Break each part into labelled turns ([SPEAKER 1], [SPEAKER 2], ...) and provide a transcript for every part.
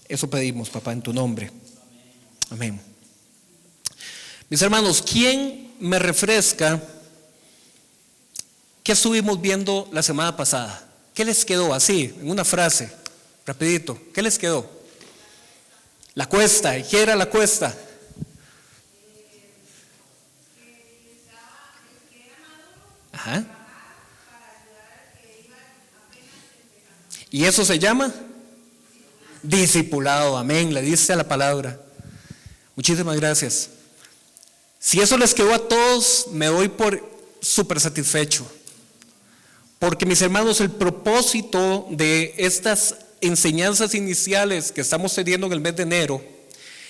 [SPEAKER 1] Eso pedimos, papá, en tu nombre. Amén. Mis hermanos, ¿quién me refresca qué estuvimos viendo la semana pasada? ¿Qué les quedó así, en una frase, rapidito? ¿Qué les quedó? La cuesta. ¿Y qué era la cuesta? Ajá. ¿Y eso se llama? Discipulado. Amén, le diste a la palabra. Muchísimas gracias. Si eso les quedó a todos, me doy por súper satisfecho. Porque, mis hermanos, el propósito de estas enseñanzas iniciales que estamos teniendo en el mes de enero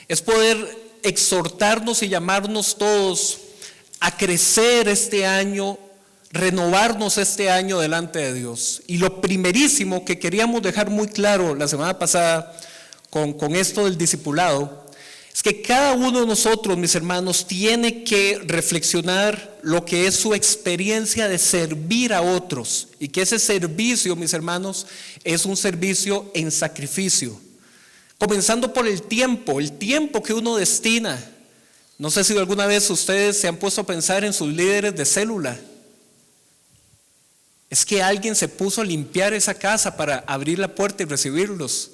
[SPEAKER 1] es poder exhortarnos y llamarnos todos a crecer este año, renovarnos este año delante de Dios. Y lo primerísimo que queríamos dejar muy claro la semana pasada con esto del discipulado es que cada uno de nosotros, mis hermanos, tiene que reflexionar lo que es su experiencia de servir a otros, y que ese servicio, mis hermanos, es un servicio en sacrificio, comenzando por el tiempo que uno destina. No sé si alguna vez ustedes se han puesto a pensar en sus líderes de célula. Es que alguien se puso a limpiar esa casa para abrir la puerta y recibirlos.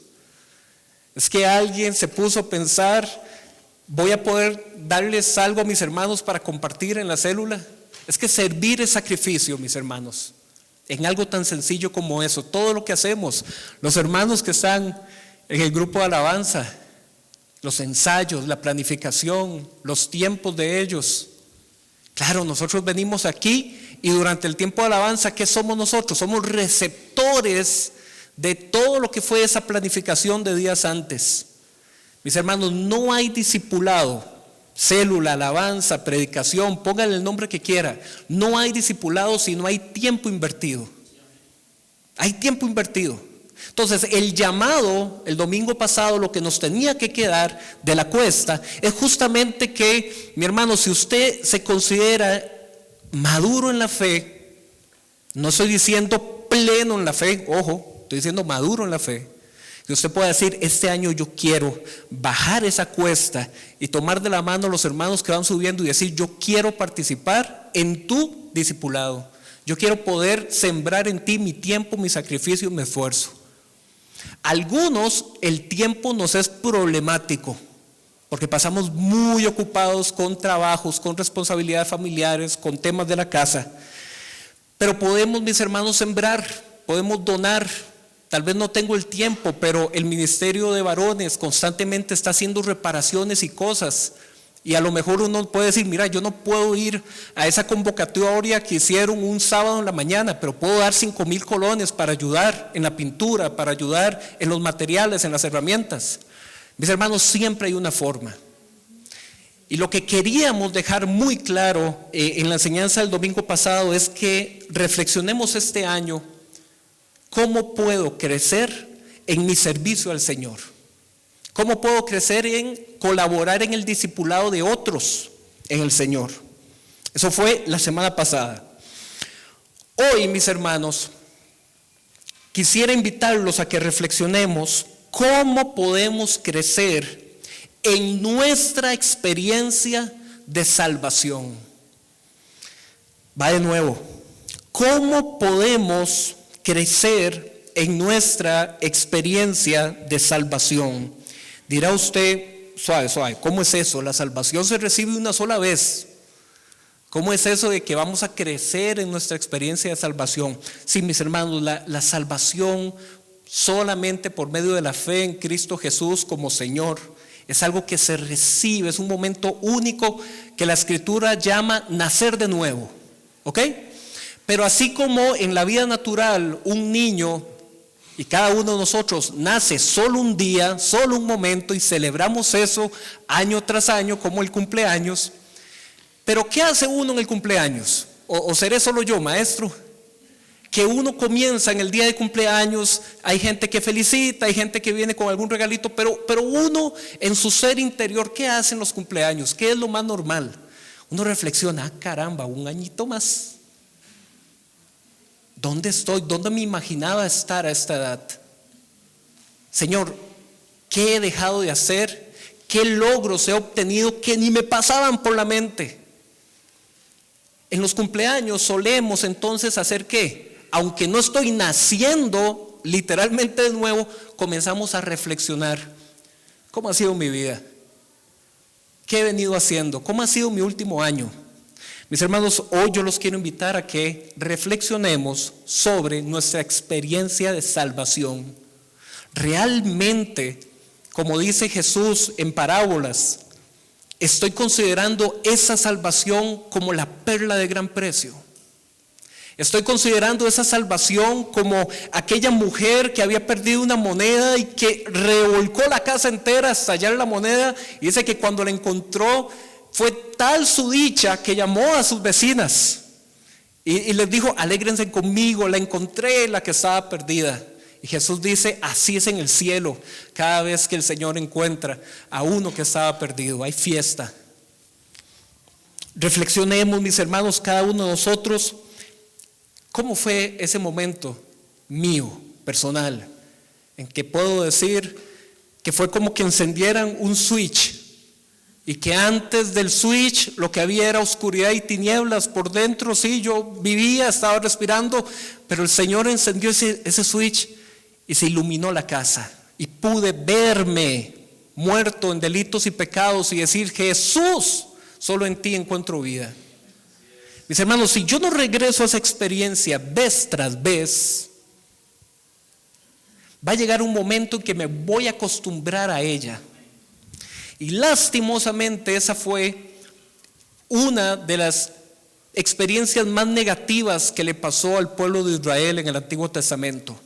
[SPEAKER 1] Es que alguien se puso a pensar, voy a poder darles algo a mis hermanos para compartir en la célula. Es que servir es sacrificio, mis hermanos, en algo tan sencillo como eso. Todo lo que hacemos, los hermanos que están en el grupo de alabanza, los ensayos, la planificación, los tiempos de ellos. Claro, nosotros venimos aquí y durante el tiempo de alabanza, ¿qué somos nosotros? Somos receptores de todo lo que fue esa planificación de días antes. Mis hermanos, no hay discipulado, célula, alabanza, predicación, póngale el nombre que quiera. No hay discipulado si no hay tiempo invertido. Hay tiempo invertido. Entonces, el llamado el domingo pasado, lo que nos tenía que quedar de la cuesta, es justamente que, mi hermano, si usted se considera maduro en la fe, no estoy diciendo pleno en la fe, ojo, estoy diciendo maduro en la fe, que usted pueda decir, este año yo quiero bajar esa cuesta y tomar de la mano a los hermanos que van subiendo y decir, yo quiero participar en tu discipulado, yo quiero poder sembrar en ti mi tiempo, mi sacrificio, mi esfuerzo. Algunos, el tiempo nos es problemático, porque pasamos muy ocupados con trabajos, con responsabilidades familiares, con temas de la casa. Pero podemos, mis hermanos, sembrar, podemos donar. Tal vez no tengo el tiempo, pero el ministerio de varones constantemente está haciendo reparaciones y cosas. Y a lo mejor uno puede decir, mira, yo no puedo ir a esa convocatoria que hicieron un sábado en la mañana, pero puedo dar 5,000 colones para ayudar en la pintura, para ayudar en los materiales, en las herramientas. Mis hermanos, siempre hay una forma. Y lo que queríamos dejar muy claro en la enseñanza del domingo pasado es que reflexionemos este año cómo puedo crecer en mi servicio al Señor. ¿Cómo puedo crecer en colaborar en el discipulado de otros en el Señor? Eso fue la semana pasada. Hoy, mis hermanos, quisiera invitarlos a que reflexionemos cómo podemos crecer en nuestra experiencia de salvación. Va de nuevo. ¿Cómo podemos crecer en nuestra experiencia de salvación? Dirá usted, suave, ¿cómo es eso? La salvación se recibe una sola vez. ¿Cómo es eso de que vamos a crecer en nuestra experiencia de salvación? Sí, mis hermanos, la salvación solamente por medio de la fe en Cristo Jesús como Señor es algo que se recibe, es un momento único que la Escritura llama nacer de nuevo, ¿ok? Pero así como en la vida natural un niño, y cada uno de nosotros nace solo un día, solo un momento, y celebramos eso año tras año como el cumpleaños. Pero ¿qué hace uno en el cumpleaños? ¿O seré solo yo, maestro? Que uno comienza en el día de cumpleaños, hay gente que felicita, hay gente que viene con algún regalito, pero uno en su ser interior, ¿qué hace en los cumpleaños? ¿Qué es lo más normal? Uno reflexiona, caramba, un añito más. ¿Dónde estoy? ¿Dónde me imaginaba estar a esta edad? Señor, ¿Qué he dejado de hacer? ¿Qué logros he obtenido que ni me pasaban por la mente? En los cumpleaños solemos entonces hacer ¿qué? Aunque no estoy naciendo literalmente de nuevo, comenzamos a reflexionar. ¿Cómo ha sido mi vida? ¿Qué he venido haciendo? ¿Cómo ha sido mi último año? Mis hermanos, hoy yo los quiero invitar a que reflexionemos sobre nuestra experiencia de salvación. Realmente, como dice Jesús en parábolas, estoy considerando esa salvación como la perla de gran precio. Estoy considerando esa salvación como aquella mujer que había perdido una moneda y que revolcó la casa entera hasta hallar la moneda, y dice que cuando la encontró fue tal su dicha que llamó a sus vecinas y les dijo: alégrense conmigo, la encontré, la que estaba perdida. Y Jesús dice: así es en el cielo, cada vez que el Señor encuentra a uno que estaba perdido, hay fiesta. Reflexionemos, mis hermanos, cada uno de nosotros, ¿cómo fue ese momento mío, personal, en que puedo decir que fue como que encendieran un switch y que antes del switch lo que había era oscuridad y tinieblas por dentro? Sí, yo vivía, estaba respirando, pero el Señor encendió ese switch y se iluminó la casa y pude verme muerto en delitos y pecados y decir: Jesús, solo en ti encuentro vida. Mis hermanos, si yo no regreso a esa experiencia vez tras vez, va a llegar un momento en que me voy a acostumbrar a ella. Y lastimosamente esa fue una de las experiencias más negativas que le pasó al pueblo de Israel en el Antiguo Testamento.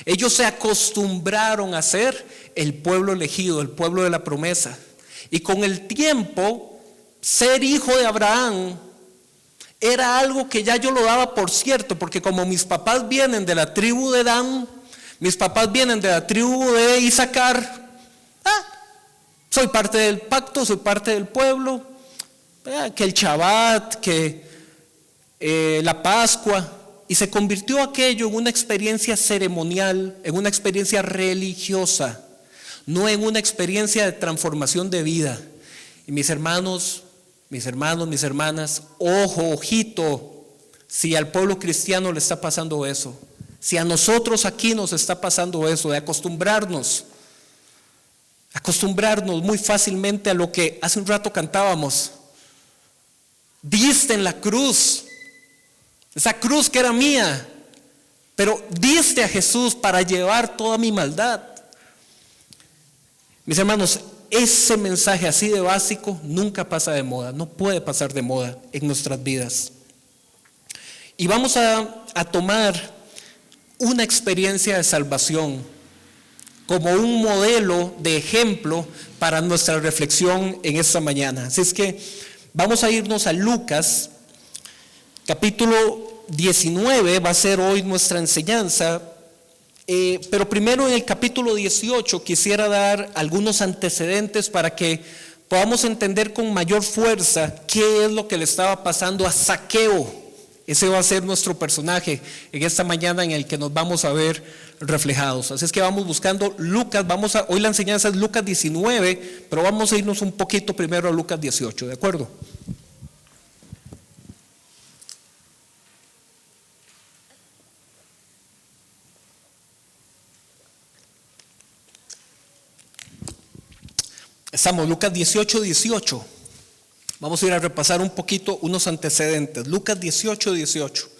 [SPEAKER 1] Ellos se acostumbraron a ser el pueblo elegido, el pueblo de la promesa. Y con el tiempo, ser hijo de Abraham era algo que ya yo lo daba por cierto, porque como mis papás vienen de la tribu de Dan, mis papás vienen de la tribu de Isaacar, soy parte del pacto, soy parte del pueblo, que el Shabbat, que la Pascua, y se convirtió aquello en una experiencia ceremonial, en una experiencia religiosa, no en una experiencia de transformación de vida. Y mis hermanos, mis hermanas, ojo, ojito, si al pueblo cristiano le está pasando eso, si a nosotros aquí nos está pasando eso, de acostumbrarnos muy fácilmente a lo que hace un rato cantábamos: diste en la cruz, esa cruz que era mía, pero diste a Jesús para llevar toda mi maldad. Mis hermanos, ese mensaje así de básico nunca pasa de moda, no puede pasar de moda en nuestras vidas. Y vamos a tomar una experiencia de salvación como un modelo de ejemplo para nuestra reflexión en esta mañana. Así es que vamos a irnos a Lucas, capítulo 19, va a ser hoy nuestra enseñanza. Pero primero en el capítulo 18 quisiera dar algunos antecedentes para que podamos entender con mayor fuerza qué es lo que le estaba pasando a Zaqueo. Ese va a ser nuestro personaje en esta mañana en el que nos vamos a ver reflejados. Así es que vamos buscando Lucas, hoy la enseñanza es Lucas 19, pero vamos a irnos un poquito primero a Lucas 18, ¿de acuerdo? Estamos, Lucas 18. Vamos a ir a repasar un poquito unos antecedentes. Lucas 18.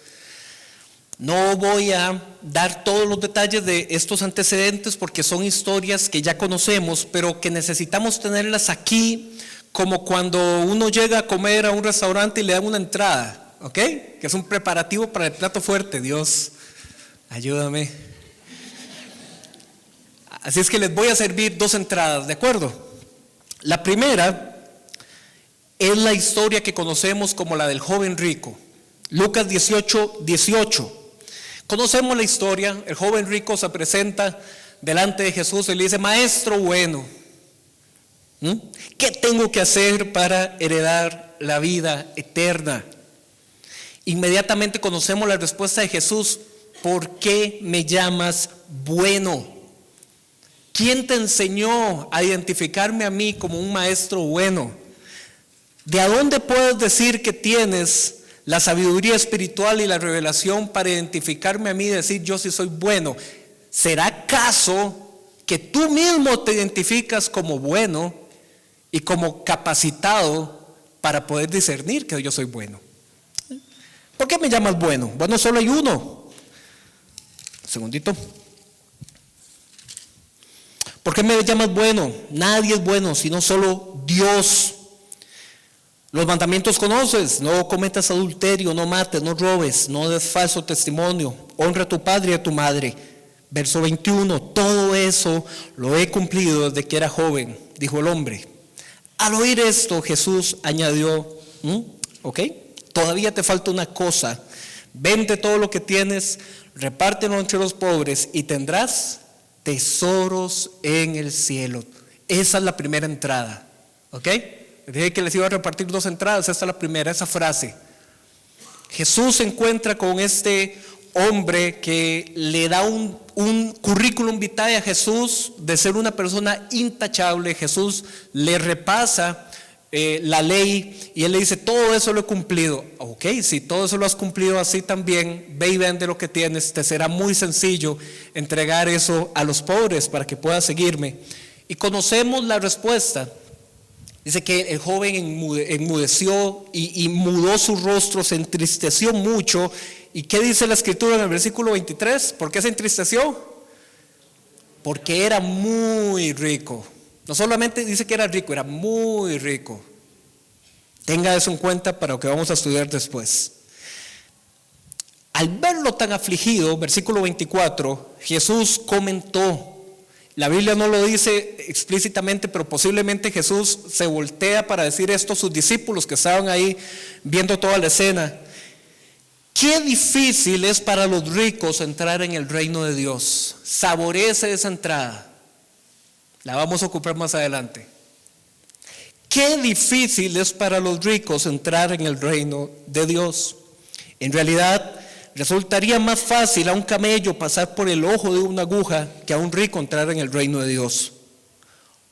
[SPEAKER 1] No voy a dar todos los detalles de estos antecedentes porque son historias que ya conocemos, pero que necesitamos tenerlas aquí, como cuando uno llega a comer a un restaurante y le dan una entrada, ¿ok? Que es un preparativo para el plato fuerte. Dios, ayúdame. Así es que les voy a servir dos entradas, ¿de acuerdo? La primera es la historia que conocemos como la del joven rico. Lucas 18. Conocemos la historia. El joven rico se presenta delante de Jesús y le dice: maestro bueno, ¿qué tengo que hacer para heredar la vida eterna? Inmediatamente conocemos la respuesta de Jesús: ¿por qué me llamas bueno? ¿Quién te enseñó a identificarme a mí como un maestro bueno? ¿De a dónde puedes decir que tienes la sabiduría espiritual y la revelación para identificarme a mí y decir yo sí soy bueno? ¿Será acaso que tú mismo te identificas como bueno y como capacitado para poder discernir que yo soy bueno? ¿Por qué me llamas bueno? Bueno, solo hay uno. Un segundito. ¿Por qué me llamas bueno? Nadie es bueno, sino solo Dios. Los mandamientos conoces: no cometas adulterio, no mates, no robes, no des falso testimonio, honra a tu padre y a tu madre. Verso 21, todo eso lo he cumplido desde que era joven, dijo el hombre. Al oír esto, Jesús añadió, ok, todavía te falta una cosa: vende todo lo que tienes, repártelo entre los pobres y tendrás tesoros en el cielo. Esa es la primera entrada, ok. Dije que les iba a repartir 2 entradas, esta es la primera, esa frase. Jesús se encuentra con este hombre que le da un currículum vitae a Jesús de ser una persona intachable. Jesús le repasa la ley y él le dice: todo eso lo he cumplido. Ok, si todo eso lo has cumplido así también, ve y vende lo que tienes, te será muy sencillo entregar eso a los pobres para que puedas seguirme. Y conocemos la respuesta. Dice que el joven enmudeció y mudó su rostro, se entristeció mucho. ¿Y qué dice la escritura en el versículo 23? ¿Por qué se entristeció? Porque era muy rico. No solamente dice que era rico, era muy rico. Tenga eso en cuenta para lo que vamos a estudiar después. Al verlo tan afligido, versículo 24, Jesús comentó. La Biblia no lo dice explícitamente, pero posiblemente Jesús se voltea para decir esto a sus discípulos que estaban ahí viendo toda la escena. Qué difícil es para los ricos entrar en el reino de Dios. Saborece esa entrada. La vamos a ocupar más adelante. Qué difícil es para los ricos entrar en el reino de Dios. En realidad, resultaría más fácil a un camello pasar por el ojo de una aguja que a un rico entrar en el reino de Dios.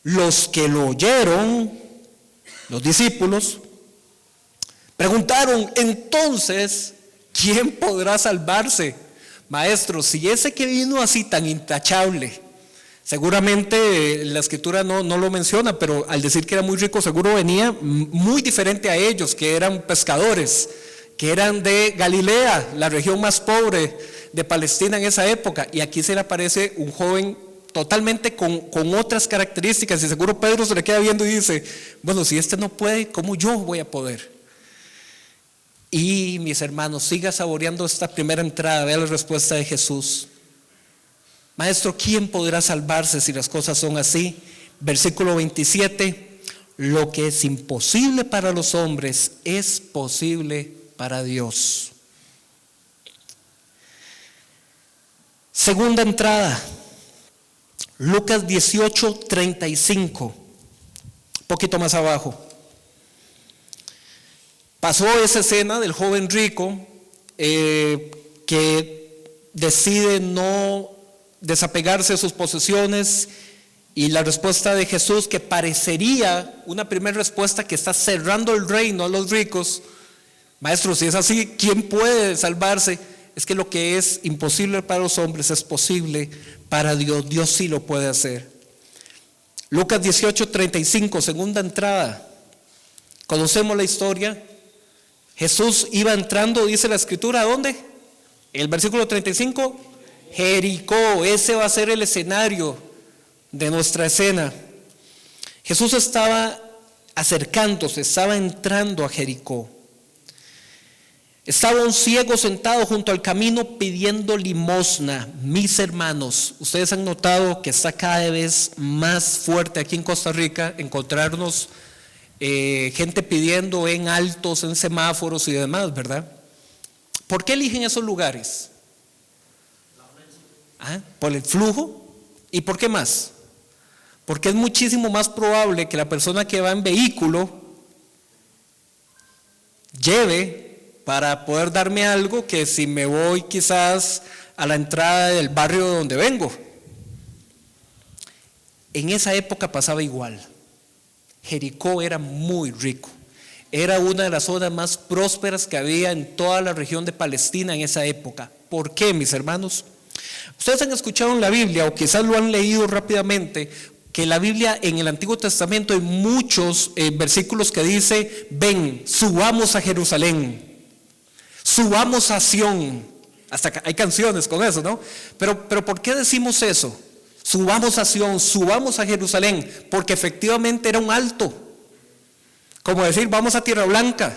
[SPEAKER 1] Los que lo oyeron, los discípulos, preguntaron: entonces, ¿quién podrá salvarse? Maestro, si ese que vino así tan intachable, seguramente la escritura no lo menciona, pero al decir que era muy rico, seguro venía muy diferente a ellos, que eran pescadores, que eran de Galilea, la región más pobre de Palestina en esa época. Y aquí se le aparece un joven totalmente con otras características, y seguro Pedro se le queda viendo y dice: bueno, si este no puede, ¿cómo yo voy a poder? Y mis hermanos, siga saboreando esta primera entrada, vea la respuesta de Jesús. Maestro, ¿quién podrá salvarse si las cosas son así? Versículo 27, lo que es imposible para los hombres es posible para Dios. Segunda entrada, Lucas 18:35, un poquito más abajo. Pasó esa escena del joven rico que decide no desapegarse de sus posesiones, y la respuesta de Jesús, que parecería una primera respuesta que está cerrando el reino a los ricos. Maestro, si es así, ¿quién puede salvarse? Es que lo que es imposible para los hombres es posible para Dios. Dios sí lo puede hacer. Lucas 18:35, segunda entrada. Conocemos la historia. Jesús iba entrando, dice la escritura, ¿a dónde? El versículo 35, Jericó. Ese va a ser el escenario de nuestra escena. Jesús estaba acercándose, estaba entrando a Jericó. Estaba un ciego sentado junto al camino pidiendo limosna. Mis hermanos, ustedes han notado que está cada vez más fuerte aquí en Costa Rica encontrarnos gente pidiendo en altos, en semáforos y demás, ¿verdad? ¿Por qué eligen esos lugares? Por el flujo. ¿Y por qué más? Porque es muchísimo más probable que la persona que va en vehículo lleve para poder darme algo que si me voy quizás a la entrada del barrio donde vengo. En esa época pasaba igual. Jericó era muy rico. Era una de las zonas más prósperas que había en toda la región de Palestina en esa época. ¿Por qué, mis hermanos? Ustedes han escuchado en la Biblia, o quizás lo han leído rápidamente, que en la Biblia, en el Antiguo Testamento, hay muchos versículos que dice: ven, subamos a Jerusalén, subamos a Sión. Hasta hay canciones con eso, ¿no? Pero ¿por qué decimos eso? Subamos a Sión, subamos a Jerusalén, porque efectivamente era un alto. Como decir, vamos a Tierra Blanca.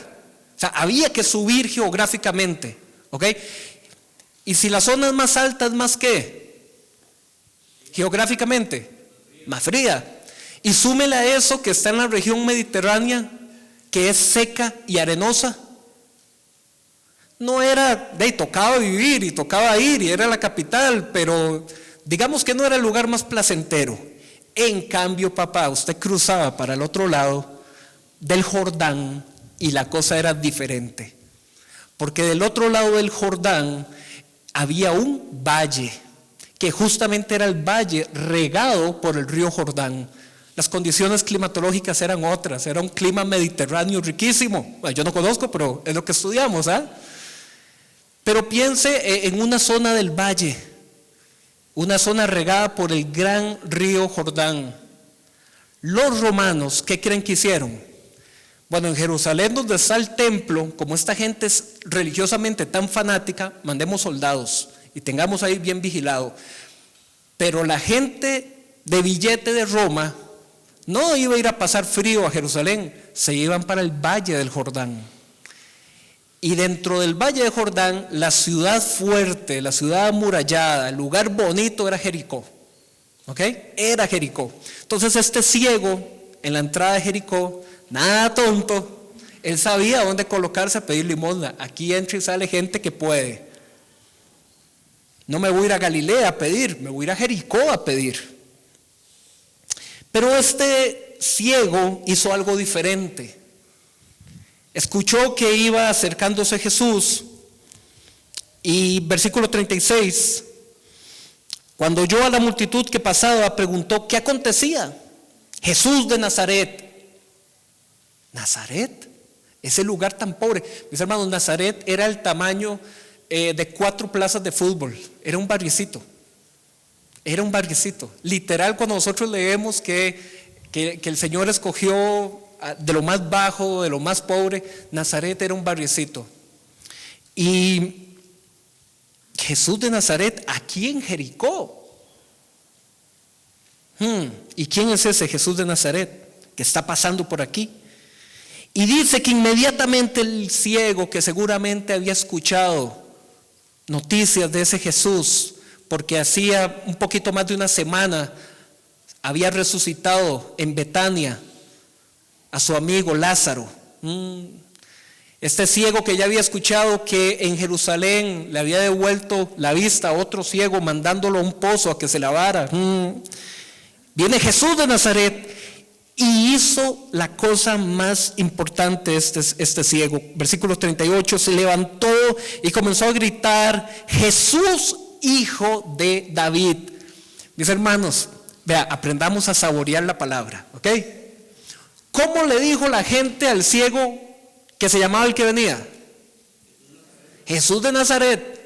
[SPEAKER 1] O sea, había que subir geográficamente, ¿ok? Y si la zona es más alta, ¿es más qué? Geográficamente, más fría. Y súmele a eso que está en la región mediterránea, que es seca y arenosa. No era, tocaba vivir y tocaba ir, y era la capital, pero digamos que no era el lugar más placentero. En cambio, papá, usted cruzaba para el otro lado del Jordán y la cosa era diferente. Porque del otro lado del Jordán había un valle, que justamente era el valle regado por el río Jordán. Las condiciones climatológicas eran otras, era un clima mediterráneo riquísimo. Bueno, yo no conozco, pero es lo que estudiamos, ¿ah? Pero piense en una zona del valle, una zona regada por el gran río Jordán. Los romanos, ¿qué creen que hicieron? Bueno, en Jerusalén, donde está el templo, como esta gente es religiosamente tan fanática, mandemos soldados y tengamos ahí bien vigilado. Pero la gente de billete de Roma no iba a ir a pasar frío a Jerusalén, se iban para el valle del Jordán. Y dentro del valle de Jordán, la ciudad fuerte, la ciudad amurallada, el lugar bonito era Jericó. ¿Ok? Era Jericó. Entonces este ciego en la entrada de Jericó, nada tonto, él sabía dónde colocarse a pedir limosna. Aquí entra y sale gente que puede. No me voy a ir a Galilea a pedir, me voy a ir a Jericó a pedir. Pero este ciego hizo algo diferente. Escuchó que iba acercándose Jesús y versículo 36, cuando oyó a la multitud que pasaba, preguntó qué acontecía. Jesús de Nazaret. ¿Nazaret? Ese lugar tan pobre. Mis hermanos, Nazaret era el tamaño de 4 plazas de fútbol. Era un barriecito. Era un barriecito. Literal, cuando nosotros leemos que el Señor escogió de lo más bajo, de lo más pobre, Nazaret era un barriecito. Y Jesús de Nazaret aquí en Jericó. ¿Y quién es ese Jesús de Nazaret que está pasando por aquí? Y dice que inmediatamente el ciego, que seguramente había escuchado noticias de ese Jesús, porque hacía un poquito más de una semana había resucitado en Betania a su amigo Lázaro. Este ciego que ya había escuchado que en Jerusalén le había devuelto la vista a otro ciego, mandándolo a un pozo a que se lavara. Viene Jesús de Nazaret y hizo la cosa más importante este ciego. Versículo 38, se levantó y comenzó a gritar: Jesús, hijo de David. Mis hermanos, vea, aprendamos a saborear la palabra, ¿ok? ¿Cómo le dijo la gente al ciego que se llamaba el que venía? Jesús de Nazaret.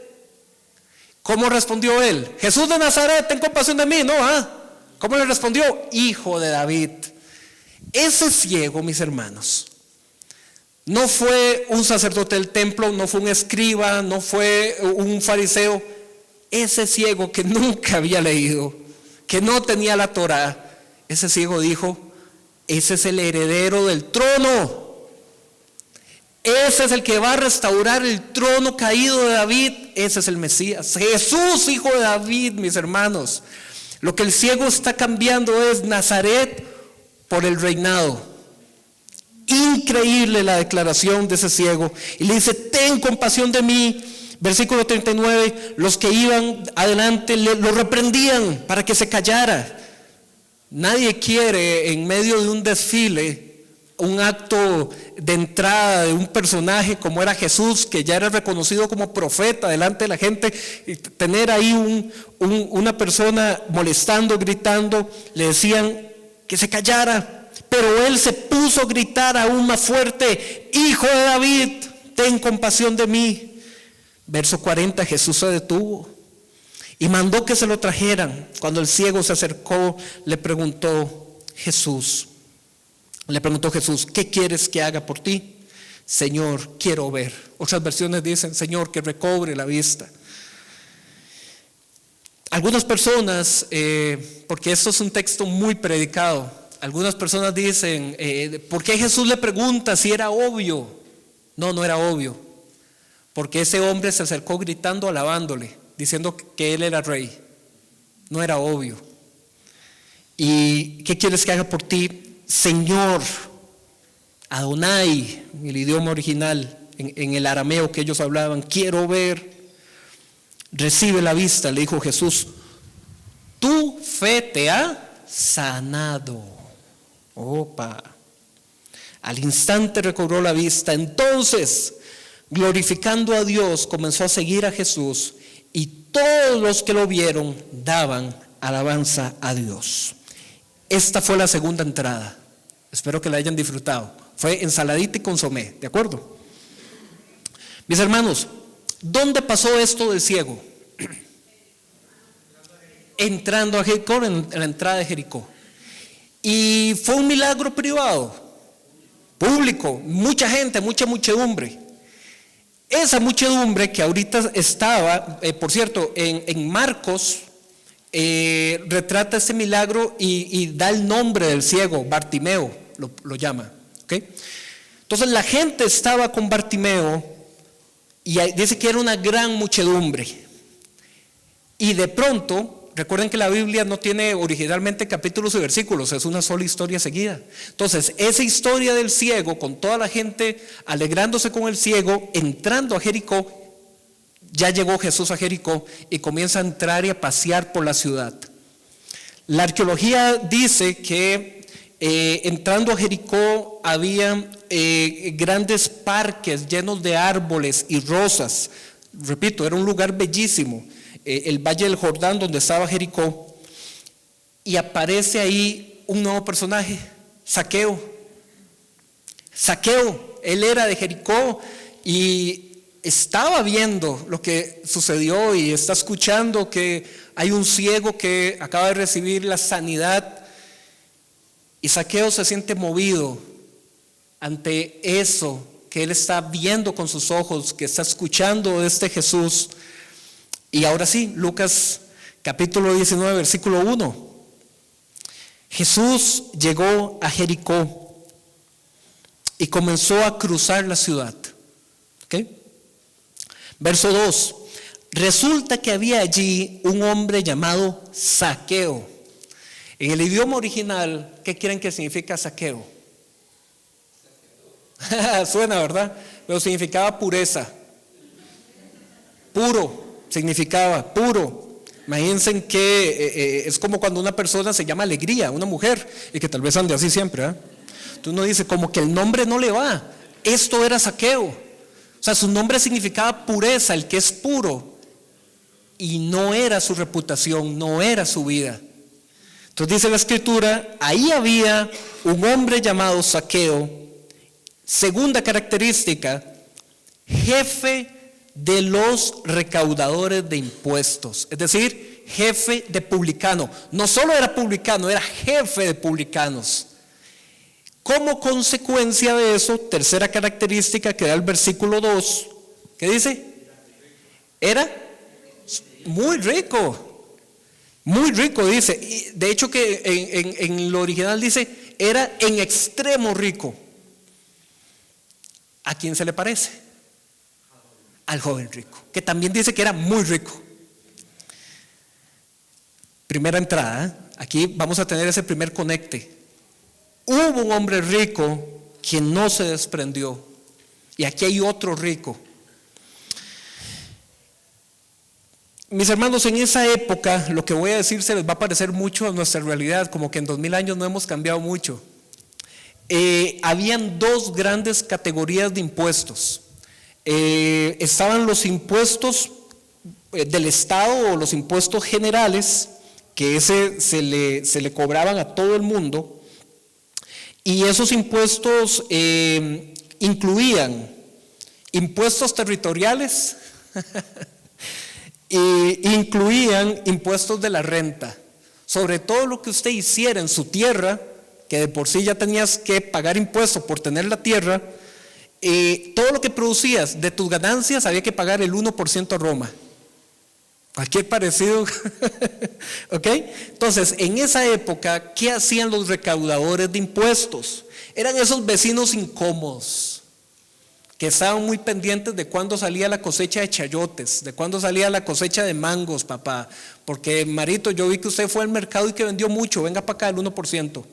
[SPEAKER 1] ¿Cómo respondió él? Jesús de Nazaret, ten compasión de mí, ¿no? ¿Cómo le respondió? Hijo de David. Ese ciego, mis hermanos, no fue un sacerdote del templo, no fue un escriba, no fue un fariseo. Ese ciego que nunca había leído, que no tenía la Torá, ese ciego dijo: ese es el heredero del trono. Ese es el que va a restaurar el trono caído de David. Ese es el Mesías, Jesús, hijo de David, mis hermanos. Lo que el ciego está cambiando es Nazaret por el reinado. Increíble la declaración de ese ciego. Y le dice: ten compasión de mí. Versículo 39, los que iban adelante lo reprendían para que se callara. Nadie quiere en medio de un desfile un acto de entrada de un personaje como era Jesús, que ya era reconocido como profeta delante de la gente, y tener ahí una persona molestando, gritando, le decían que se callara, pero él se puso a gritar aún más fuerte: Hijo de David, ten compasión de mí. Verso 40, Jesús se detuvo y mandó que se lo trajeran. Cuando el ciego se acercó, le preguntó Jesús, ¿qué quieres que haga por ti? Señor, quiero ver. Otras versiones dicen: Señor, que recobre la vista. Algunas personas, porque esto es un texto muy predicado, algunas personas dicen, ¿por qué Jesús le pregunta si era obvio? No, no era obvio, porque ese hombre se acercó gritando, alabándole, diciendo que él era rey. No era obvio. ¿Y qué quieres que haga por ti? Señor, Adonai, en el idioma original, en el arameo que ellos hablaban, quiero ver. Recibe la vista, le dijo Jesús, tu fe te ha sanado. Opa. Al instante recobró la vista. Entonces, glorificando a Dios, comenzó a seguir a Jesús, y todos los que lo vieron daban alabanza a Dios. Esta fue la segunda entrada. Espero que la hayan disfrutado. Fue ensaladita y consomé, ¿de acuerdo? Mis hermanos, ¿dónde pasó esto del ciego? Entrando a Jericó, en la entrada de Jericó. Y fue un milagro privado, público, mucha gente, mucha muchedumbre. Esa muchedumbre que ahorita estaba, por cierto, en Marcos, retrata ese milagro y da el nombre del ciego, Bartimeo, lo llama. ¿Okay? Entonces la gente estaba con Bartimeo y dice que era una gran muchedumbre. Y de pronto, recuerden que la Biblia no tiene originalmente capítulos y versículos, es una sola historia seguida. Entonces, esa historia del ciego, con toda la gente alegrándose con el ciego, entrando a Jericó, ya llegó Jesús a Jericó y comienza a entrar y a pasear por la ciudad. La arqueología dice que entrando a Jericó había grandes parques llenos de árboles y rosas. Repito, era un lugar bellísimo. El Valle del Jordán, donde estaba Jericó, y aparece ahí un nuevo personaje, Zaqueo. Zaqueo, él era de Jericó y estaba viendo lo que sucedió y está escuchando que hay un ciego que acaba de recibir la sanidad, y Zaqueo se siente movido ante eso que él está viendo con sus ojos, que está escuchando de este Jesús. Y ahora sí, Lucas capítulo 19, versículo 1. Jesús llegó a Jericó y comenzó a cruzar la ciudad. ¿Okay? Verso 2. Resulta que había allí un hombre llamado Zaqueo. En el idioma original, ¿qué creen que significa Zaqueo? Suena, ¿verdad? Pero significaba pureza. Puro. Significaba puro. Imagínense que es como cuando una persona se llama Alegría, una mujer, y que tal vez ande así siempre. Entonces uno dice, como que el nombre no le va. Esto era Zaqueo. O sea, su nombre significaba pureza, el que es puro. Y no era su reputación, no era su vida. Entonces dice la escritura, ahí había un hombre llamado Zaqueo. Segunda característica, jefe de los recaudadores de impuestos, es decir, jefe de publicano. No solo era publicano, era jefe de publicanos. Como consecuencia de eso, tercera característica que da el versículo 2, ¿qué dice? Era muy rico, dice. Y de hecho que en lo original dice, era en extremo rico. ¿A quién se le parece? Al joven rico, que también dice que era muy rico. Primera entrada, aquí vamos a tener ese primer conecte. Hubo un hombre rico que no se desprendió, y aquí hay otro rico. Mis hermanos, en esa época, lo que voy a decir se les va a parecer mucho a nuestra realidad, como que en 2000 años no hemos cambiado mucho. habían dos grandes categorías de impuestos. Estaban los impuestos del Estado o los impuestos generales, que se le cobraban a todo el mundo, y esos impuestos incluían impuestos territoriales e incluían impuestos de la renta. Sobre todo lo que usted hiciera en su tierra, que de por sí ya tenías que pagar impuestos por tener la tierra, todo lo que producías de tus ganancias había que pagar el 1% a Roma. Cualquier parecido, ¿ok? Entonces, en esa época, ¿qué hacían los recaudadores de impuestos? Eran esos vecinos incómodos, que estaban muy pendientes de cuándo salía la cosecha de chayotes, de cuándo salía la cosecha de mangos, papá. Porque, Marito, yo vi que usted fue al mercado y que vendió mucho, venga para acá el 1%.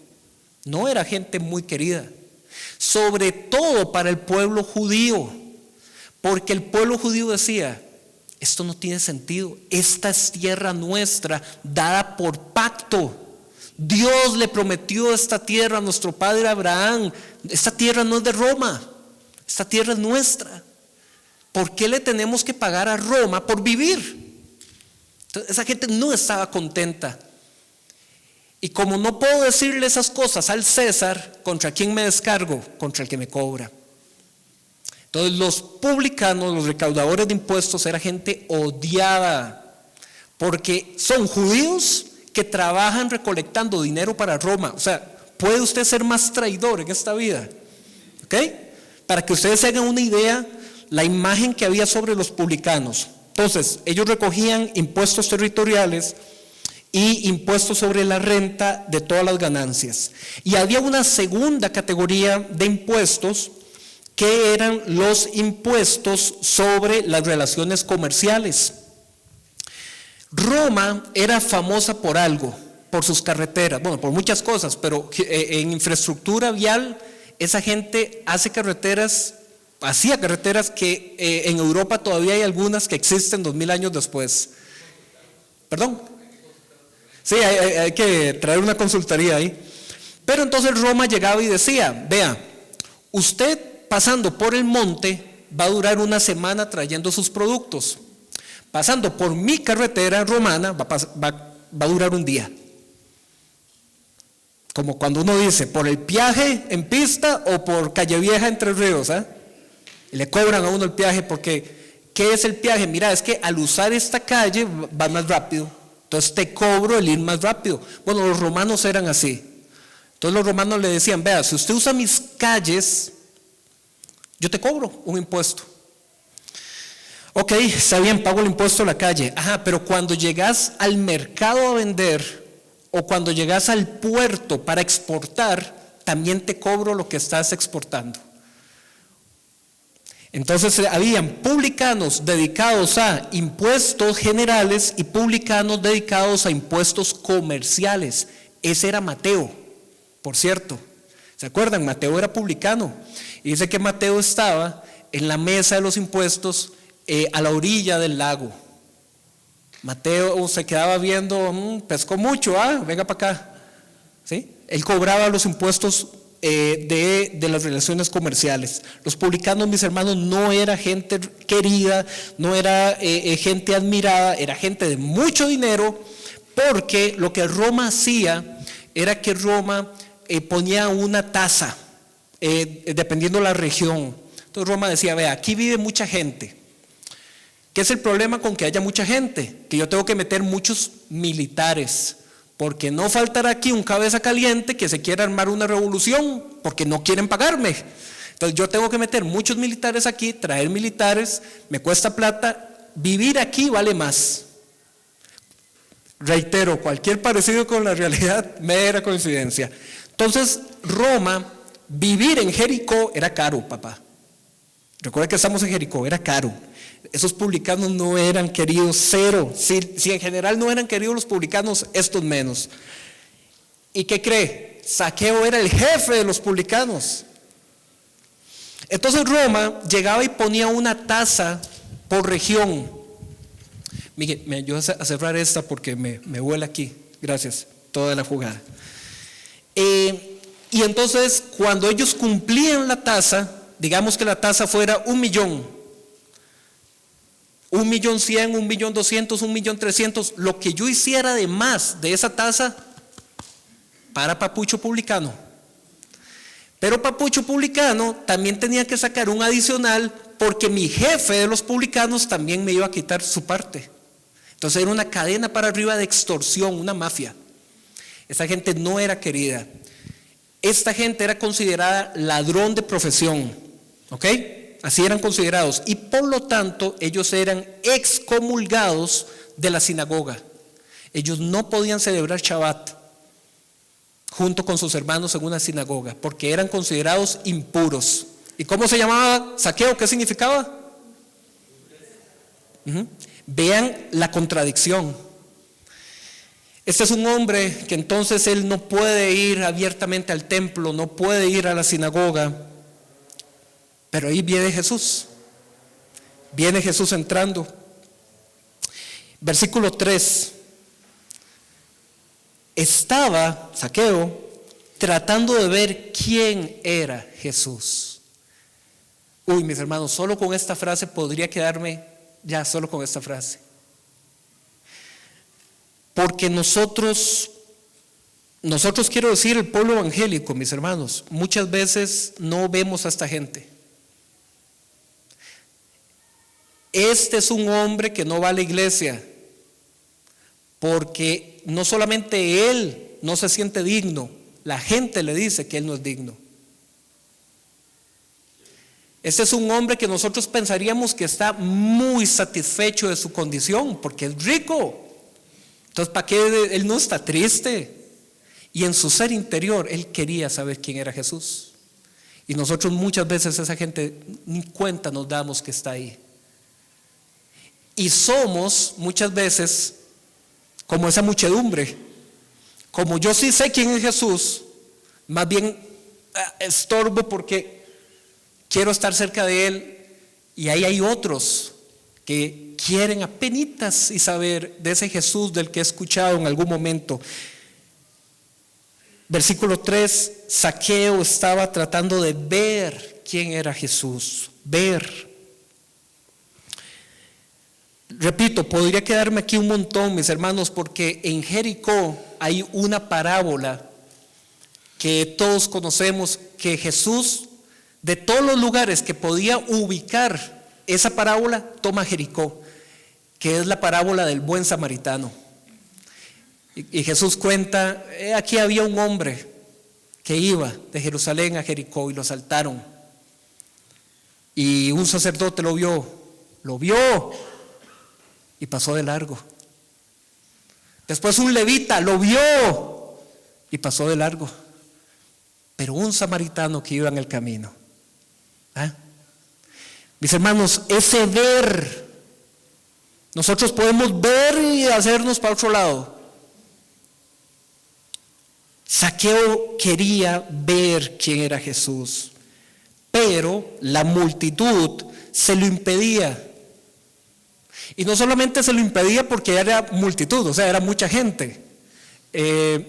[SPEAKER 1] No era gente muy querida, sobre todo para el pueblo judío, porque el pueblo judío decía: esto no tiene sentido, esta es tierra nuestra, dada por pacto. Dios le prometió esta tierra a nuestro padre Abraham. Esta tierra no es de Roma, esta tierra es nuestra. ¿Por qué le tenemos que pagar a Roma por vivir? Entonces, esa gente no estaba contenta. Y como no puedo decirle esas cosas al César, ¿contra quién me descargo? Contra el que me cobra. Entonces los publicanos, los recaudadores de impuestos, era gente odiada, porque son judíos que trabajan recolectando dinero para Roma. O sea, ¿puede usted ser más traidor en esta vida? ¿Ok? Para que ustedes se hagan una idea, la imagen que había sobre los publicanos. Entonces, ellos recogían impuestos territoriales y impuestos sobre la renta de todas las ganancias. Y había una segunda categoría de impuestos, que eran los impuestos sobre las relaciones comerciales. Roma era famosa por algo, por sus carreteras, bueno, por muchas cosas, pero en infraestructura vial, esa gente hacía carreteras que en Europa todavía hay algunas que existen 2000 años después. ¿Perdón? Sí, hay que traer una consultoría ahí. Pero entonces Roma llegaba y decía: vea, usted pasando por el monte va a durar una semana trayendo sus productos. Pasando por mi carretera romana va a durar un día. Como cuando uno dice, por el peaje en pista o por calle vieja en Tres Ríos, ¿eh? Y le cobran a uno el peaje porque, ¿qué es el peaje? Mira, es que al usar esta calle va más rápido, entonces te cobro el ir más rápido. Bueno, los romanos eran así. Entonces los romanos le decían: vea, si usted usa mis calles, yo te cobro un impuesto. Ok, está bien, pago el impuesto a la calle. Ajá, pero cuando llegas al mercado a vender o cuando llegas al puerto para exportar, también te cobro lo que estás exportando. Entonces habían publicanos dedicados a impuestos generales y publicanos dedicados a impuestos comerciales. Ese era Mateo, por cierto. ¿Se acuerdan? Mateo era publicano. Y dice que Mateo estaba en la mesa de los impuestos a la orilla del lago. Mateo se quedaba viendo, pescó mucho, venga para acá. ¿Sí? Él cobraba los impuestos de las relaciones comerciales. Los publicanos, mis hermanos, no era gente querida, no era gente admirada, era gente de mucho dinero, porque lo que Roma hacía era que Roma ponía una tasa, dependiendo de la región. Entonces Roma decía: vea, aquí vive mucha gente. ¿Qué es el problema con que haya mucha gente? Que yo tengo que meter muchos militares, porque no faltará aquí un cabeza caliente que se quiera armar una revolución porque no quieren pagarme. Entonces yo tengo que meter muchos militares aquí, traer militares, me cuesta plata, vivir aquí vale más. Reitero, cualquier parecido con la realidad, mera coincidencia. Entonces Roma, vivir en Jericó era caro, papá. Recuerda que estamos en Jericó, era caro. Esos publicanos no eran queridos, cero. Si en general no eran queridos los publicanos, estos menos. ¿Y qué cree? Zaqueo era el jefe de los publicanos. Entonces Roma llegaba y ponía una tasa por región. Miguel, me ayudas a cerrar esta porque me vuela aquí. Gracias, toda la jugada. Y entonces cuando ellos cumplían la tasa, digamos que la tasa fuera 1.000.000, 1.100.000, 1.200.000, 1.300.000, lo que yo hiciera de más de esa tasa, para Papucho Publicano. Pero Papucho Publicano también tenía que sacar un adicional porque mi jefe de los publicanos también me iba a quitar su parte. Entonces era una cadena para arriba de extorsión, una mafia. Esta gente no era querida. Esta gente era considerada ladrón de profesión, ¿ok? Así eran considerados. Y por lo tanto, ellos eran excomulgados de la sinagoga. Ellos no podían celebrar Shabbat junto con sus hermanos en una sinagoga, porque eran considerados impuros. ¿Y cómo se llamaba Zaqueo? ¿Qué significaba? Vean la contradicción. Este es un hombre que entonces él no puede ir abiertamente al templo, no puede ir a la sinagoga, pero ahí viene Jesús entrando. Versículo 3. Estaba Zaqueo tratando de ver quién era Jesús. Uy, mis hermanos, solo con esta frase podría quedarme ya solo con esta frase. Porque nosotros quiero decir el pueblo evangélico, mis hermanos, muchas veces no vemos a esta gente. Este es un hombre que no va a la iglesia porque no solamente él no se siente digno, la gente le dice que él no es digno. Este es un hombre que nosotros pensaríamos que está muy satisfecho de su condición porque es rico. Entonces, ¿para qué él no está triste? Y en su ser interior, él quería saber quién era Jesús. Y nosotros muchas veces esa gente ni cuenta nos damos que está ahí. Y somos muchas veces como esa muchedumbre. Como yo sí sé quién es Jesús, más bien estorbo porque quiero estar cerca de él. Y ahí hay otros que quieren apenitas y saber de ese Jesús del que he escuchado en algún momento. Versículo 3, Zaqueo estaba tratando de ver quién era Jesús, ver. Repito, podría quedarme aquí un montón, mis hermanos, porque en Jericó hay una parábola que todos conocemos, que Jesús, de todos los lugares que podía ubicar esa parábola, toma Jericó, que es la parábola del buen samaritano. Y Jesús cuenta, aquí había un hombre que iba de Jerusalén a Jericó y lo asaltaron. Y un sacerdote lo vio y pasó de largo. Después un levita lo vio y pasó de largo. Pero un samaritano que iba en el camino. Mis hermanos, ese ver, nosotros podemos ver y hacernos para otro lado. Zaqueo quería ver quién era Jesús, pero la multitud se lo impedía. Y no solamente se lo impedía porque era multitud, o sea, era mucha gente.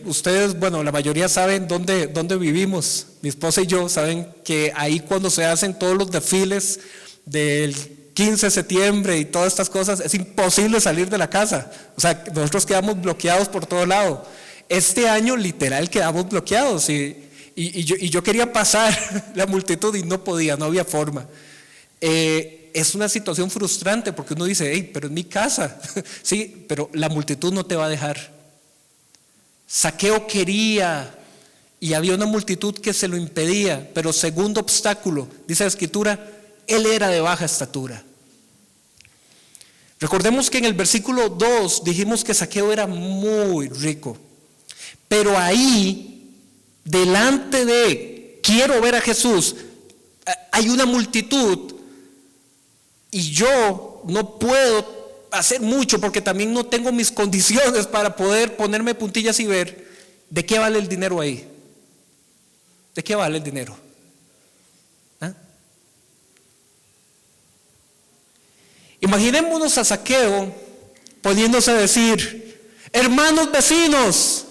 [SPEAKER 1] Ustedes, bueno, la mayoría saben dónde vivimos. Mi esposa y yo saben que ahí cuando se hacen todos los desfiles del 15 de septiembre y todas estas cosas, es imposible salir de la casa. O sea, nosotros quedamos bloqueados por todo lado. Este año literal quedamos bloqueados y yo quería pasar la multitud y no podía, no había forma. Es una situación frustrante porque uno dice, hey, pero es mi casa. Sí, pero la multitud no te va a dejar. Zaqueo quería y había una multitud que se lo impedía, pero segundo obstáculo, dice la escritura, él era de baja estatura. Recordemos que en el versículo 2 dijimos que Zaqueo era muy rico, pero ahí, delante de quiero ver a Jesús, hay una multitud y yo no puedo hacer mucho porque también no tengo mis condiciones para poder ponerme puntillas y ver. ¿De qué vale el dinero ahí? ¿De qué vale el dinero? Imaginémonos a Zaqueo poniéndose a decir, hermanos vecinos,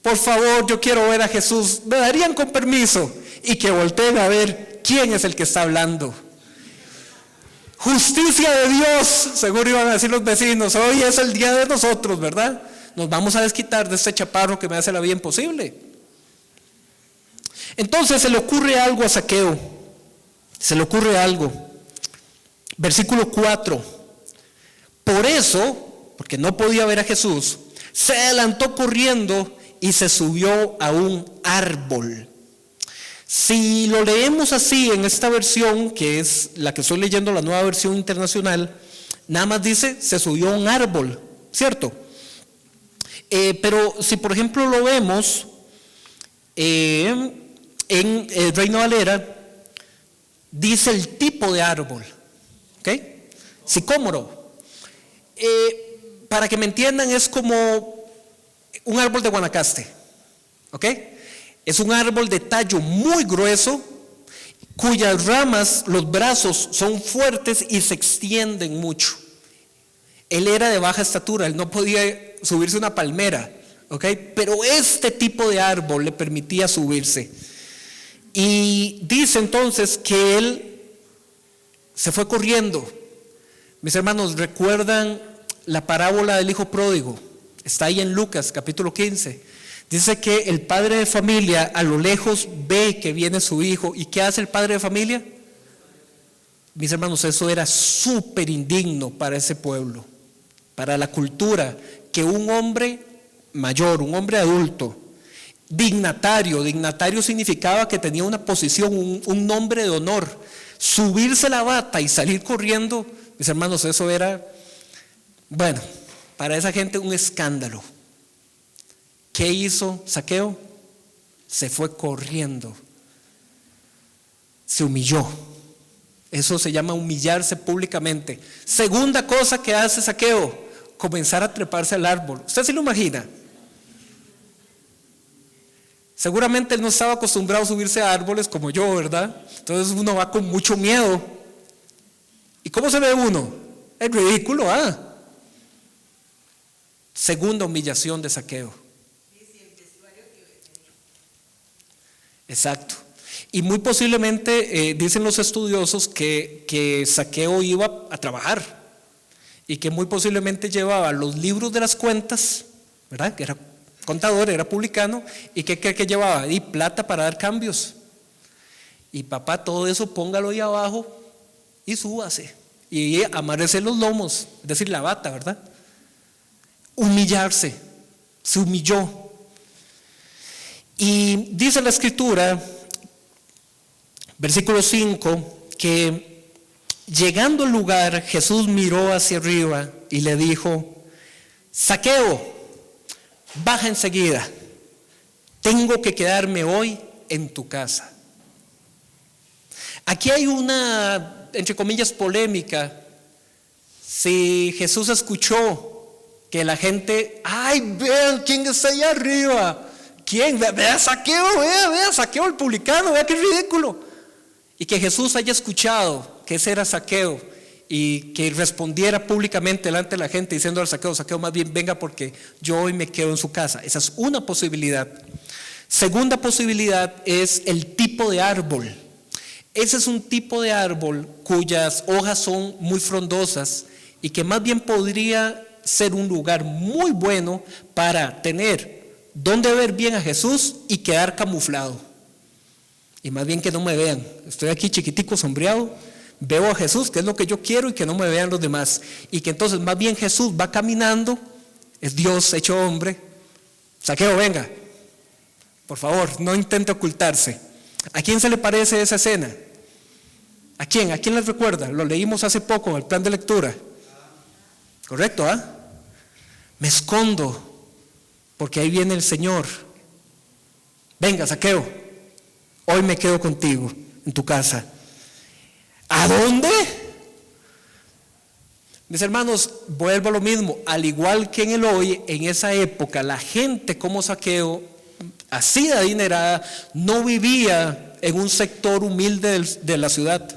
[SPEAKER 1] por favor, yo quiero ver a Jesús, ¿me darían con permiso? Y que volteen a ver quién es el que está hablando. Justicia de Dios, seguro iban a decir los vecinos, hoy es el día de nosotros, ¿verdad? Nos vamos a desquitar de este chaparro que me hace la vida imposible. Entonces se le ocurre algo a Zaqueo, se le ocurre algo. Versículo 4, por eso, porque no podía ver a Jesús, se adelantó corriendo y se subió a un árbol. Si lo leemos así en esta versión, que es la que estoy leyendo, la Nueva Versión Internacional, nada más dice, se subió a un árbol, ¿cierto? Pero si por ejemplo lo vemos en el Reina Valera, dice el tipo de árbol, ¿ok? Sicómoro. Para que me entiendan, es como un árbol de Guanacaste, ¿ok? Es un árbol de tallo muy grueso, cuyas ramas, los brazos son fuertes y se extienden mucho. Él era de baja estatura, él no podía subirse a una palmera, ¿ok? Pero este tipo de árbol le permitía subirse. Y dice entonces que él se fue corriendo. Mis hermanos, ¿recuerdan la parábola del hijo pródigo? Está ahí en Lucas capítulo 15. Dice que el padre de familia a lo lejos ve que viene su hijo. ¿Y qué hace el padre de familia? Mis hermanos, eso era súper indigno para ese pueblo, para la cultura, que un hombre mayor, un hombre adulto, dignatario significaba que tenía una posición, un nombre de honor, subirse la bata y salir corriendo, mis hermanos, eso era, bueno, para esa gente un escándalo. ¿Qué hizo Zaqueo? Se fue corriendo, se humilló. Eso se llama humillarse públicamente. Segunda cosa que hace Zaqueo, comenzar a treparse al árbol. ¿Usted se lo imagina? Seguramente él no estaba acostumbrado a subirse a árboles como yo, ¿verdad? Entonces uno va con mucho miedo. ¿Y cómo se ve uno? Es ridículo, ¿ah? Segunda humillación de Zaqueo. Exacto. Y muy posiblemente dicen los estudiosos que Zaqueo iba a trabajar y que muy posiblemente llevaba los libros de las cuentas, ¿verdad? Que era contador, era publicano, y que llevaba y plata para dar cambios. Y papá, todo eso póngalo ahí abajo y súbase y amarrese los lomos, es decir, la bata, ¿verdad? Humillarse, se humilló. Y dice la escritura, versículo 5, que llegando al lugar, Jesús miró hacia arriba y le dijo: Zaqueo, baja enseguida, tengo que quedarme hoy en tu casa. Aquí hay una, entre comillas, polémica. Si Jesús escuchó que la gente, ay, vean quién está allá arriba. ¿Quién? Vea Zaqueo, vea Zaqueo el publicano, vea qué ridículo. Y que Jesús haya escuchado que ese era Zaqueo y que respondiera públicamente delante de la gente diciendo al Zaqueo: Zaqueo, más bien venga porque yo hoy me quedo en su casa. Esa es una posibilidad. Segunda posibilidad es el tipo de árbol. Ese es un tipo de árbol cuyas hojas son muy frondosas y que más bien podría ser un lugar muy bueno para tener donde ver bien a Jesús y quedar camuflado. Y más bien que no me vean. Estoy aquí chiquitico, sombreado, veo a Jesús, que es lo que yo quiero, y que no me vean los demás. Y que entonces más bien Jesús va caminando, es Dios hecho hombre. Zaqueo, venga, por favor, no intente ocultarse. ¿A quién se le parece esa escena? ¿A quién? ¿A quién les recuerda? Lo leímos hace poco en el plan de lectura. ¿Correcto, ah? Me escondo porque ahí viene el Señor. Venga, Zaqueo, hoy me quedo contigo en tu casa. ¿A dónde? Mis hermanos, vuelvo a lo mismo. Al igual que en el hoy, en esa época, la gente como Zaqueo, así de adinerada, no vivía en un sector humilde de la ciudad.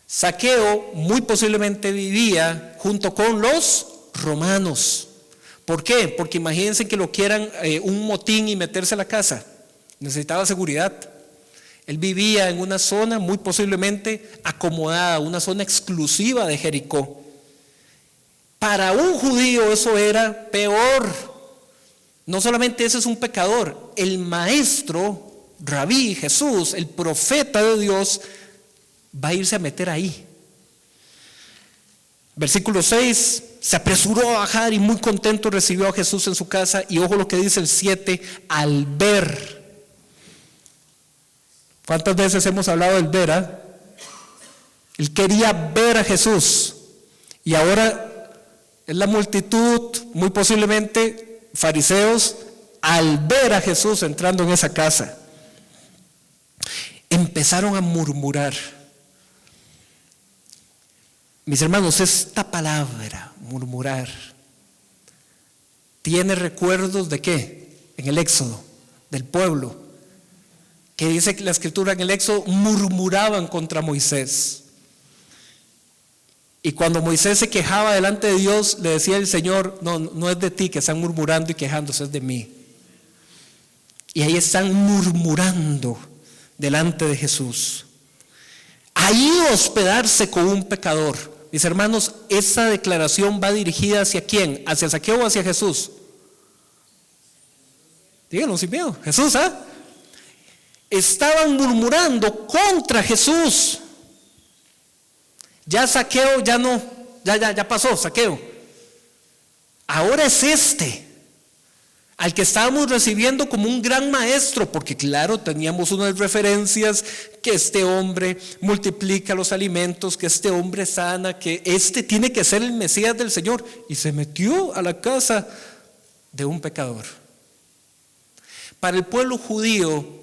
[SPEAKER 1] Zaqueo muy posiblemente vivía junto con los romanos, ¿Por qué? Porque imagínense que lo quieran un motín y meterse a la casa. Necesitaba seguridad. Él vivía en una zona muy posiblemente acomodada, una zona exclusiva de Jericó. Para un judío eso era peor. No solamente ese es un pecador, el maestro, Rabí, Jesús, el profeta de Dios, va a irse a meter ahí. Versículo 6, se apresuró a bajar y muy contento recibió a Jesús en su casa. Y ojo lo que dice el 7, al ver. ¿Cuántas veces hemos hablado del ver? Él quería ver a Jesús. Y ahora es la multitud, muy posiblemente fariseos, al ver a Jesús entrando en esa casa, empezaron a murmurar. Mis hermanos, esta palabra, murmurar, tiene recuerdos de ¿qué? En el Éxodo, del pueblo, que dice la escritura en el Éxodo, murmuraban contra Moisés. Y cuando Moisés se quejaba delante de Dios, le decía el Señor, no es de ti que están murmurando y quejándose, es de mí. Y ahí están murmurando delante de Jesús. Ahí hospedarse con un pecador. Mis hermanos, esa declaración va dirigida ¿hacia quién? ¿Hacia Zaqueo o hacia Jesús? Díganlo sin miedo. Jesús, estaban murmurando contra Jesús. Ya Zaqueo ya no, ya pasó Zaqueo. Ahora es al que estábamos recibiendo como un gran maestro, porque claro, teníamos unas referencias, que este hombre multiplica los alimentos, que este hombre sana, que este tiene que ser el Mesías del Señor, y se metió a la casa de un pecador. Para el pueblo judío,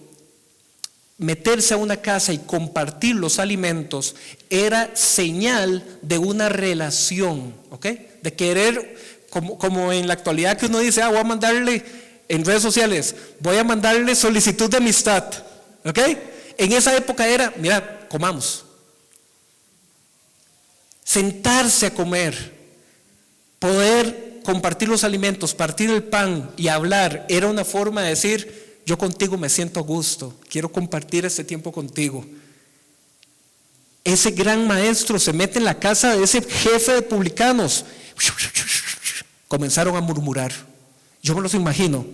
[SPEAKER 1] meterse a una casa y compartir los alimentos era señal de una relación, ¿ok? De querer, como en la actualidad que uno dice, voy a mandarle en redes sociales, voy a mandarle solicitud de amistad, ¿ok? En esa época era, mira, comamos. Sentarse a comer, poder compartir los alimentos, partir el pan y hablar, era una forma de decir, yo contigo me siento a gusto, quiero compartir este tiempo contigo. Ese gran maestro se mete en la casa de ese jefe de publicanos. Comenzaron a murmurar. Yo me los imagino.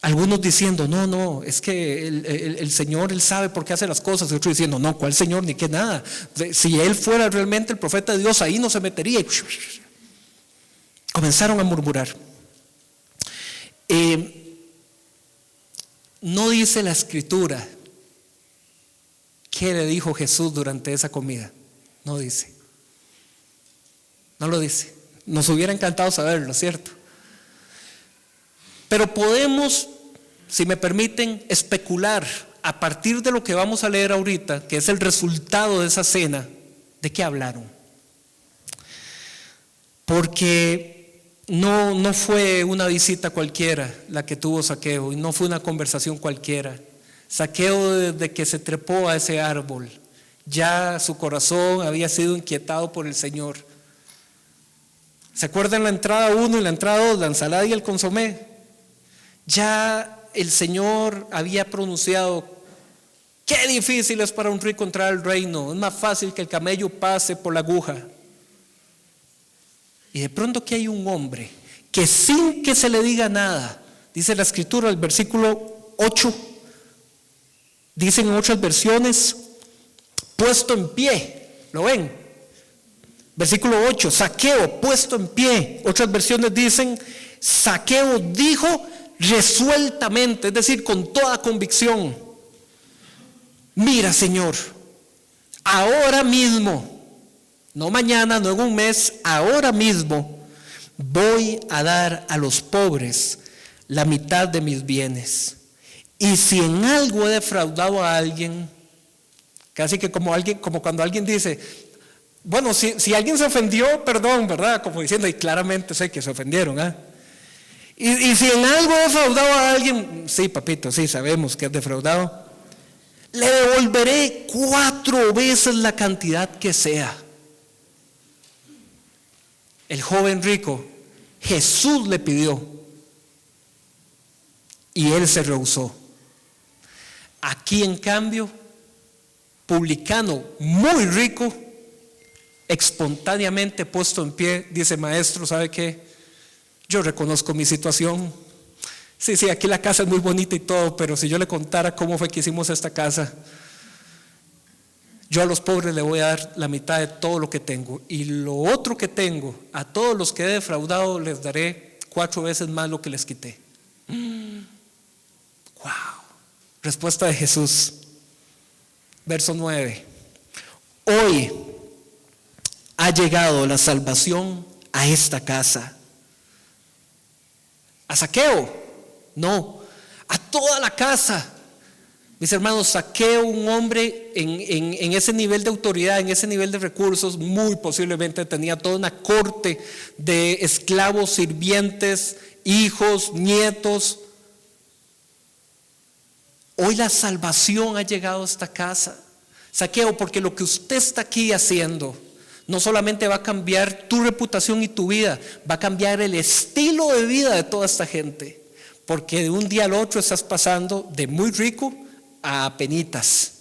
[SPEAKER 1] Algunos diciendo, no, es que el Señor, Él sabe por qué hace las cosas. Y otros diciendo, no, ¿cuál Señor? Ni qué nada. Si Él fuera realmente el profeta de Dios, ahí no se metería. Comenzaron a murmurar. No dice la escritura qué le dijo Jesús durante esa comida. No dice. No lo dice. Nos hubiera encantado saberlo, ¿cierto? Pero podemos, si me permiten, especular a partir de lo que vamos a leer ahorita, que es el resultado de esa cena, de qué hablaron. Porque no fue una visita cualquiera la que tuvo Zaqueo, y no fue una conversación cualquiera. Zaqueo, desde que se trepó a ese árbol, ya su corazón había sido inquietado por el Señor. ¿Se acuerdan la entrada 1 y la entrada 2, la ensalada y el consomé? Ya el Señor había pronunciado, qué difícil es para un rico entrar al reino, es más fácil que el camello pase por la aguja. Y de pronto que hay un hombre que sin que se le diga nada, dice la escritura, el versículo 8, dicen en otras versiones, puesto en pie, ¿lo ven? Versículo 8, Zaqueo puesto en pie. Otras versiones dicen, Zaqueo dijo resueltamente, es decir, con toda convicción, mira Señor, ahora mismo, no mañana, no en un mes, ahora mismo voy a dar a los pobres la mitad de mis bienes. Y si en algo he defraudado a alguien, casi que como cuando alguien dice, bueno, si alguien se ofendió, perdón, ¿verdad? Como diciendo, y claramente sé que se ofendieron, y si en algo he defraudado a alguien, sí, papito, sí, sabemos que has defraudado, le devolveré 4 veces la cantidad que sea. El joven rico Jesús le pidió y él se rehusó. Aquí en cambio, publicano muy rico, espontáneamente puesto en pie, dice: maestro, ¿sabe qué? Yo reconozco mi situación. Sí, aquí la casa es muy bonita y todo, pero si yo le contara cómo fue que hicimos esta casa, yo a los pobres le voy a dar la mitad de todo lo que tengo, y lo otro que tengo, a todos los que he defraudado les daré 4 veces más lo que les quité. Wow. Respuesta de Jesús. Verso 9. Hoy ha llegado la salvación a esta casa. ¿A Zaqueo? No, a toda la casa. Mis hermanos, Zaqueo, un hombre en ese nivel de autoridad, en ese nivel de recursos, muy posiblemente tenía toda una corte de esclavos, sirvientes, hijos, nietos. Hoy la salvación ha llegado a esta casa. Zaqueo, porque lo que usted está aquí haciendo no solamente va a cambiar tu reputación y tu vida, va a cambiar el estilo de vida de toda esta gente. Porque de un día al otro estás pasando de muy rico a apenitas.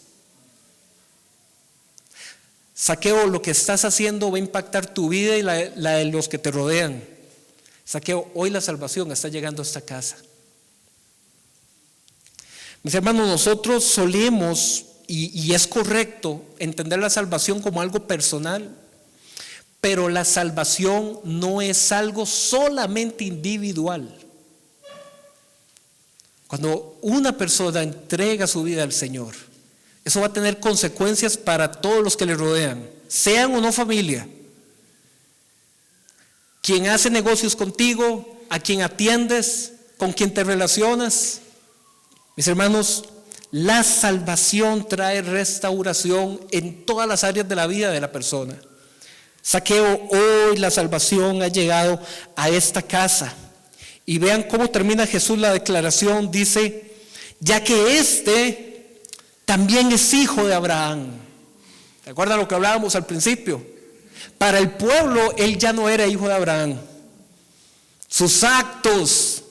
[SPEAKER 1] Zaqueo, lo que estás haciendo va a impactar tu vida y la de los que te rodean. Zaqueo, hoy la salvación está llegando a esta casa. Mis hermanos, nosotros solemos, y es correcto, entender la salvación como algo personal, pero la salvación no es algo solamente individual. Cuando una persona entrega su vida al Señor, eso va a tener consecuencias para todos los que le rodean, sean o no familia. Quien hace negocios contigo, a quien atiendes, con quien te relacionas. Mis hermanos, la salvación trae restauración en todas las áreas de la vida de la persona. Zaqueo, hoy la salvación ha llegado a esta casa. Y vean cómo termina Jesús la declaración. Dice: ya que este también es hijo de Abraham. ¿Recuerdan lo que hablábamos al principio? Para el pueblo, él ya no era hijo de Abraham. Sus actos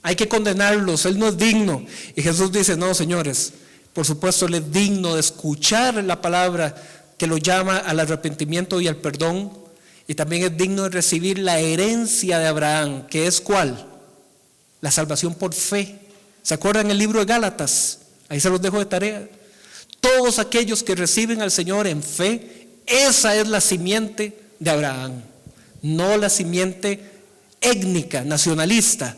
[SPEAKER 1] hay que condenarlos, él no es digno. Y Jesús dice: no, señores, por supuesto él es digno de escuchar la palabra que lo llama al arrepentimiento y al perdón, y también es digno de recibir la herencia de Abraham, que es ¿cuál? La salvación por fe. ¿Se acuerdan el libro de Gálatas? Ahí se los dejo de tarea. Todos aquellos que reciben al Señor en fe, esa es la simiente de Abraham, no la simiente étnica, nacionalista.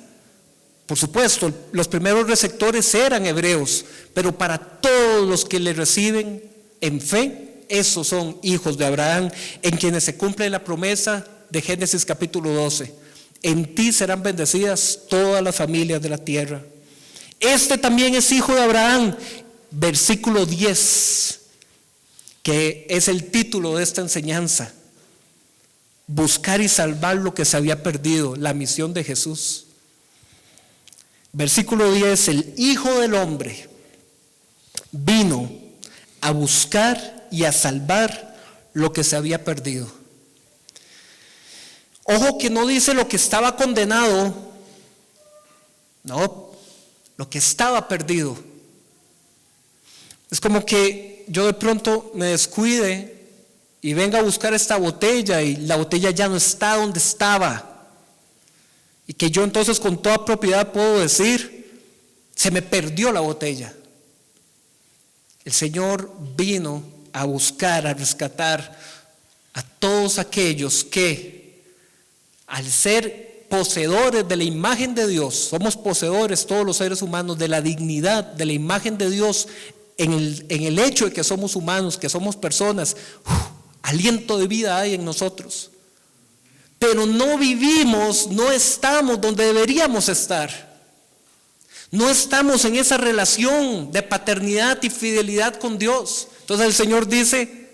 [SPEAKER 1] Por supuesto, los primeros receptores eran hebreos, pero para todos los que le reciben en fe, esos son hijos de Abraham, en quienes se cumple la promesa de Génesis capítulo 12. En ti serán bendecidas todas las familias de la tierra. Este también es hijo de Abraham. Versículo 10, que es el título de esta enseñanza. Buscar y salvar lo que se había perdido, la misión de Jesús. Versículo 10, el Hijo del Hombre vino a buscar y a salvar lo que se había perdido. Ojo que no dice lo que estaba condenado, no, lo que estaba perdido. Es como que yo de pronto me descuide y venga a buscar esta botella y la botella ya no está donde estaba. Y que yo entonces con toda propiedad puedo decir: se me perdió la botella. El Señor vino a buscar, a rescatar a todos aquellos que, al ser poseedores de la imagen de Dios, somos poseedores todos los seres humanos de la dignidad, de la imagen de Dios, en el hecho de que somos humanos, que somos personas. Aliento de vida hay en nosotros, pero no vivimos, no estamos donde deberíamos estar. No estamos en esa relación de paternidad y fidelidad con Dios. Entonces el Señor dice: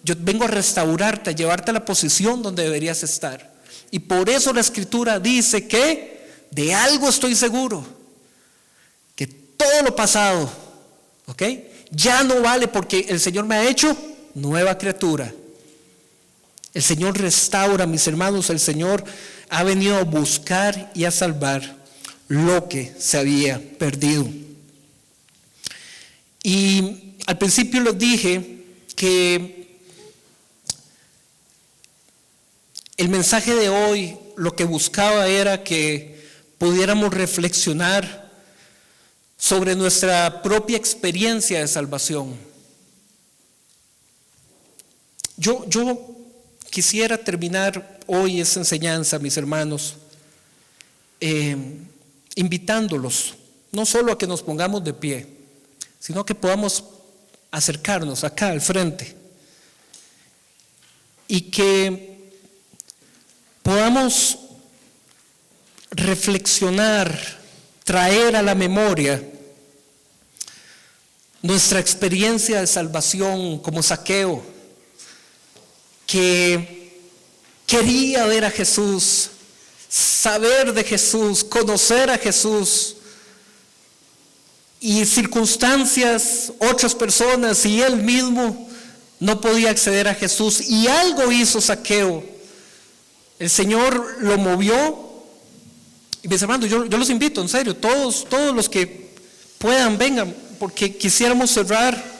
[SPEAKER 1] yo vengo a restaurarte, a llevarte a la posición donde deberías estar. Y por eso la Escritura dice que de algo estoy seguro, que todo lo pasado, ¿ok?, ya no vale, porque el Señor me ha hecho nueva criatura. El Señor restaura, mis hermanos. El Señor ha venido a buscar y a salvar lo que se había perdido. Y al principio les dije que el mensaje de hoy lo que buscaba era que pudiéramos reflexionar sobre nuestra propia experiencia de salvación. Yo quisiera terminar hoy esa enseñanza, mis hermanos, invitándolos, no solo a que nos pongamos de pie, sino que podamos acercarnos acá al frente y que podamos reflexionar, traer a la memoria nuestra experiencia de salvación como Zaqueo, que quería ver a Jesús, saber de Jesús, conocer a Jesús, y circunstancias, otras personas y él mismo no podía acceder a Jesús, y algo hizo Zaqueo. El Señor lo movió. Y mis hermanos, yo los invito, en serio, todos los que puedan, vengan, porque quisiéramos cerrar